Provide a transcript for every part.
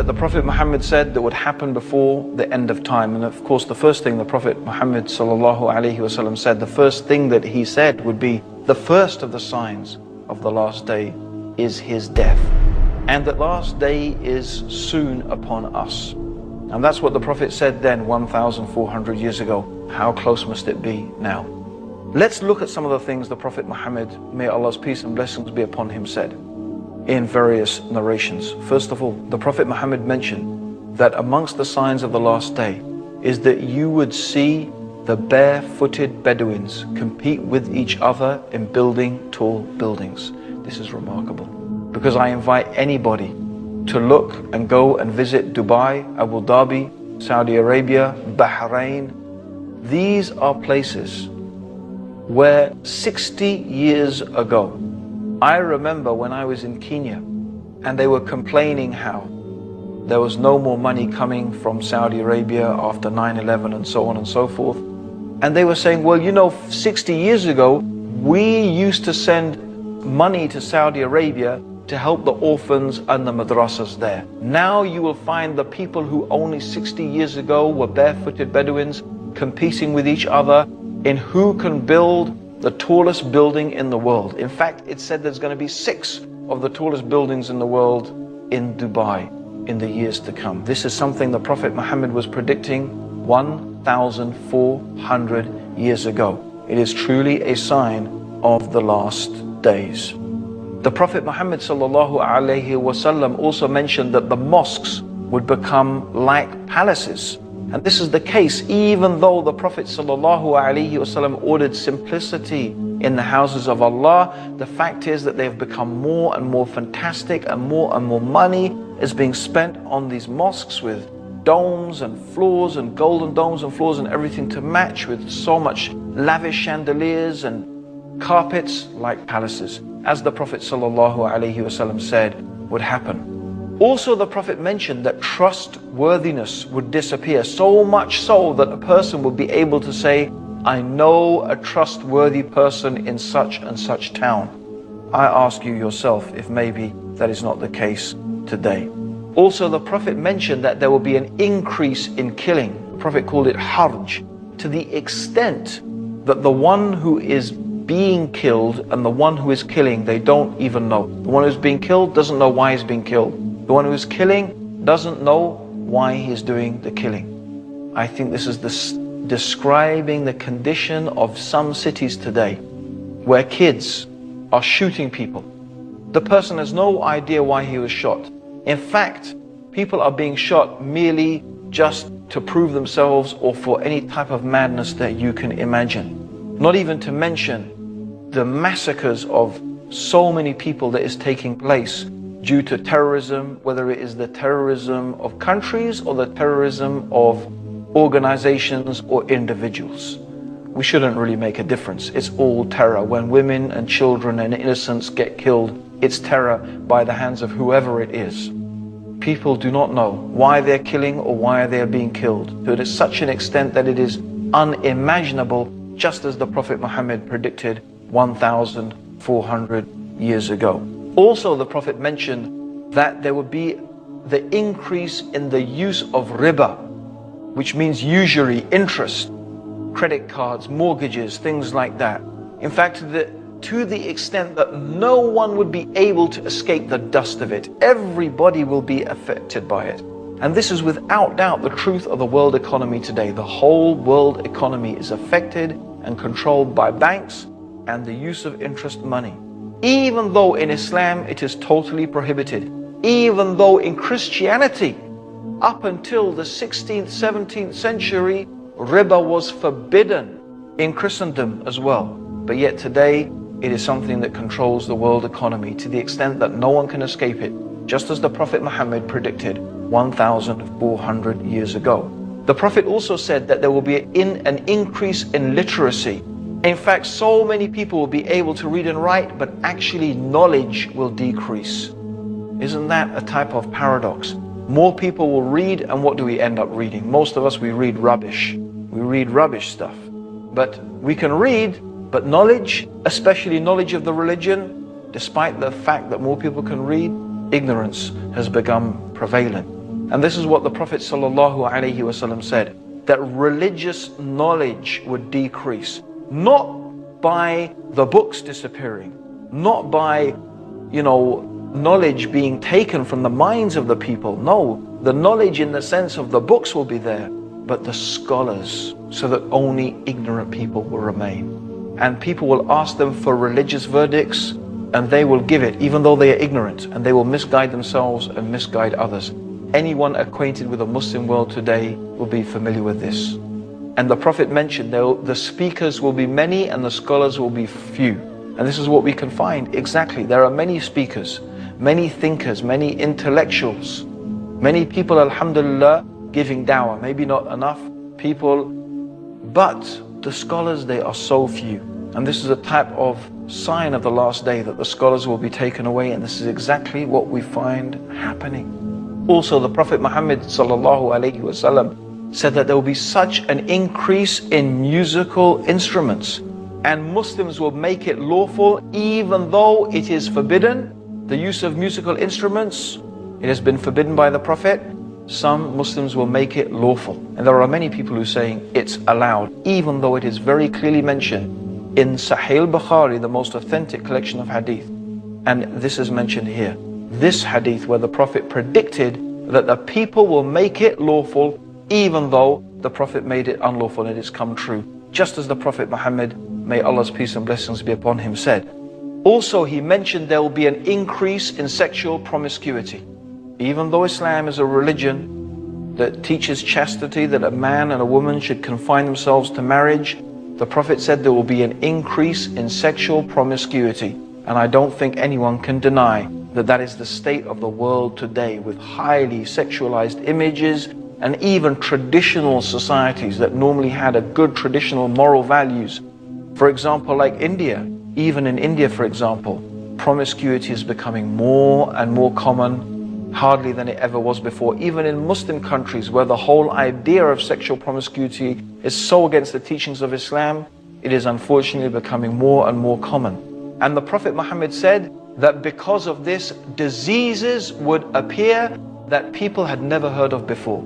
that the Prophet Muhammad said that would happen before the end of time. And of course, the first thing the Prophet Muhammad ﷺ said, the first thing that he said would be, the first of the signs of the last day is his death. And the last day is soon upon us. And that's what the Prophet said then, 1,400 years ago. How close must it be now? Let's look at some of the things the Prophet Muhammad, may Allah's peace and blessings be upon him, said in various narrations. First of all, the Prophet Muhammad mentioned that amongst the signs of the last day is that you would see the barefooted Bedouins compete with each other in building tall buildings. This is remarkable, because I invite anybody to look and go and visit Dubai, Abu Dhabi, Saudi Arabia, Bahrain. These are places where 60 years ago, I remember when I was in Kenya and they were complaining how there was no more money coming from Saudi Arabia after 9/11 and so on and so forth. And they were saying, well, you know, 60 years ago, we used to send money to Saudi Arabia to help the orphans and the madrasas there. Now you will find the people who only 60 years ago were barefooted Bedouins competing with each other in who can build the tallest building in the world. In fact, it said there's going to be 6 of the tallest buildings in the world in Dubai in the years to come. This is something the Prophet Muhammad was predicting 1,400 years ago. It is truly a sign of the last days. The Prophet Muhammad ﷺ also mentioned that the mosques would become like palaces. And this is the case even though the Prophet ﷺ ordered simplicity in the houses of Allah. The fact is that they've become more and more fantastic, and more money is being spent on these mosques with domes and floors and golden domes and floors and everything to match, with so much lavish chandeliers and carpets like palaces, as the Prophet ﷺ said would happen. Also, the Prophet mentioned that trustworthiness would disappear, so much so that a person would be able to say, I know a trustworthy person in such and such town. I ask you yourself if maybe that is not the case today. Also, the Prophet mentioned that there will be an increase in killing. The Prophet called it harj, to the extent that the one who is being killed and the one who is killing, they don't even know. The one who's being killed doesn't know why he's being killed. The one who is killing doesn't know why he's doing the killing. I think this is describing the condition of some cities today, where kids are shooting people. The person has no idea why he was shot. In fact, people are being shot merely just to prove themselves or for any type of madness that you can imagine. Not even to mention the massacres of so many people that is taking place due to terrorism, whether it is the terrorism of countries or the terrorism of organizations or individuals. We shouldn't really make a difference. It's all terror. When women and children and innocents get killed, it's terror by the hands of whoever it is. People do not know why they're killing or why they're being killed, to such an extent that it is unimaginable, just as the Prophet Muhammad predicted 1,400 years ago. Also, the Prophet mentioned that there would be the increase in the use of riba, which means usury, interest, credit cards, mortgages, things like that. In fact, to the extent that no one would be able to escape the dust of it. Everybody will be affected by it. And this is without doubt the truth of the world economy today. The whole world economy is affected and controlled by banks and the use of interest money. Even though in Islam it is totally prohibited, even though in Christianity, up until the 16th, 17th century, riba was forbidden in Christendom as well. But yet today, it is something that controls the world economy to the extent that no one can escape it, just as the Prophet Muhammad predicted 1,400 years ago. The Prophet also said that there will be an increase in literacy. In fact, so many people will be able to read and write, but actually knowledge will decrease. Isn't that a type of paradox? More people will read, and what do we end up reading? Most of us, we read rubbish. We read rubbish stuff. But we can read, but knowledge, especially knowledge of the religion, despite the fact that more people can read, ignorance has become prevalent. And this is what the Prophet ﷺ said, that religious knowledge would decrease, not by the books disappearing, not by, knowledge being taken from the minds of the people. No, the knowledge in the sense of the books will be there, but the scholars, so that only ignorant people will remain. And people will ask them for religious verdicts, and they will give it, even though they are ignorant, and they will misguide themselves and misguide others. Anyone acquainted with the Muslim world today will be familiar with this. And the Prophet mentioned the speakers will be many and the scholars will be few. And this is what we can find exactly. There are many speakers, many thinkers, many intellectuals, many people, alhamdulillah, giving da'wah. Maybe not enough people, but the scholars, they are so few. And this is a type of sign of the last day, that the scholars will be taken away. And this is exactly what we find happening. Also, the Prophet Muhammad ﷺ said that there will be such an increase in musical instruments, and Muslims will make it lawful even though it is forbidden. The use of musical instruments, it has been forbidden by the Prophet. Some Muslims will make it lawful. And there are many people who are saying it's allowed, even though it is very clearly mentioned in Sahih Bukhari, the most authentic collection of hadith. And this is mentioned here. This hadith where the Prophet predicted that the people will make it lawful even though the Prophet made it unlawful, and it's come true. Just as the Prophet Muhammad, may Allah's peace and blessings be upon him, said. Also, he mentioned there will be an increase in sexual promiscuity. Even though Islam is a religion that teaches chastity, that a man and a woman should confine themselves to marriage, the Prophet said there will be an increase in sexual promiscuity. And I don't think anyone can deny that that is the state of the world today, with highly sexualized images, and even traditional societies that normally had a good traditional moral values. For example, like India. Even in India, for example, promiscuity is becoming more and more common, hardly than it ever was before. Even in Muslim countries, where the whole idea of sexual promiscuity is so against the teachings of Islam, it is unfortunately becoming more and more common. And the Prophet Muhammad said that because of this, diseases would appear that people had never heard of before.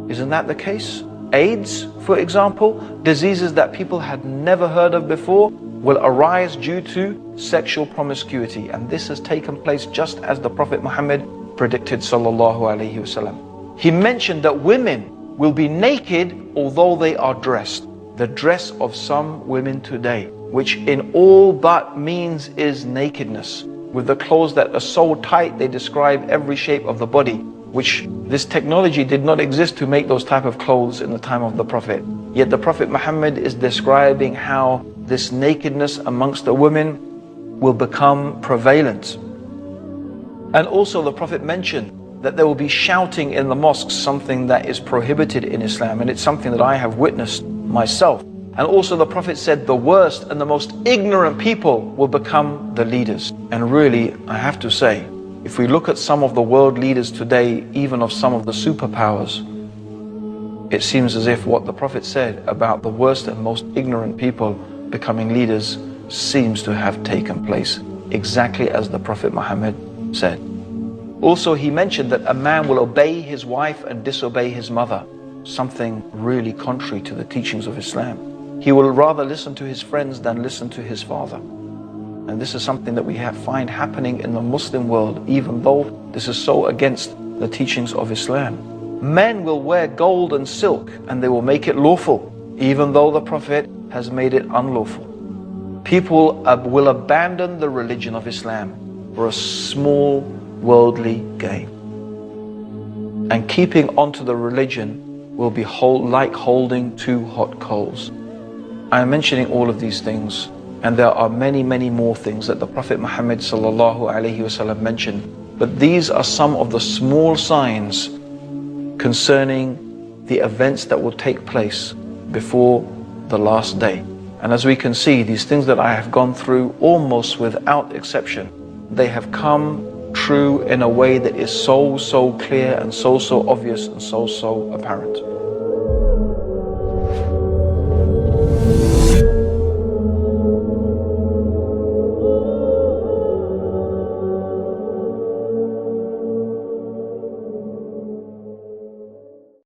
Isn't that the case? AIDS, for example, diseases that people had never heard of before will arise due to sexual promiscuity. And this has taken place just as the Prophet Muhammad predicted, sallallahu alaihi wasallam. He mentioned that women will be naked although they are dressed. The dress of some women today, which in all but means is nakedness, with the clothes that are so tight they describe every shape of the body, which this technology did not exist to make those type of clothes in the time of the Prophet. Yet the Prophet Muhammad is describing how this nakedness amongst the women will become prevalent. And also the Prophet mentioned that there will be shouting in the mosques, something that is prohibited in Islam, and it's something that I have witnessed myself. And also the Prophet said the worst and the most ignorant people will become the leaders. And really, I have to say, if we look at some of the world leaders today, even of some of the superpowers, it seems as if what the Prophet said about the worst and most ignorant people becoming leaders seems to have taken place, exactly as the Prophet Muhammad said. Also, he mentioned that a man will obey his wife and disobey his mother, something really contrary to the teachings of Islam. He will rather listen to his friends than listen to his father. And this is something that we find happening in the Muslim world, even though this is so against the teachings of Islam. Men will wear gold and silk and they will make it lawful, even though the Prophet has made it unlawful. People will abandon the religion of Islam for a small worldly gain. And keeping onto the religion will be like holding two hot coals. I am mentioning all of these things, and there are many, many more things that the Prophet Muhammad ﷺ mentioned. But these are some of the small signs concerning the events that will take place before the last day. And as we can see, these things that I have gone through, almost without exception, they have come true in a way that is so clear and so obvious and so apparent.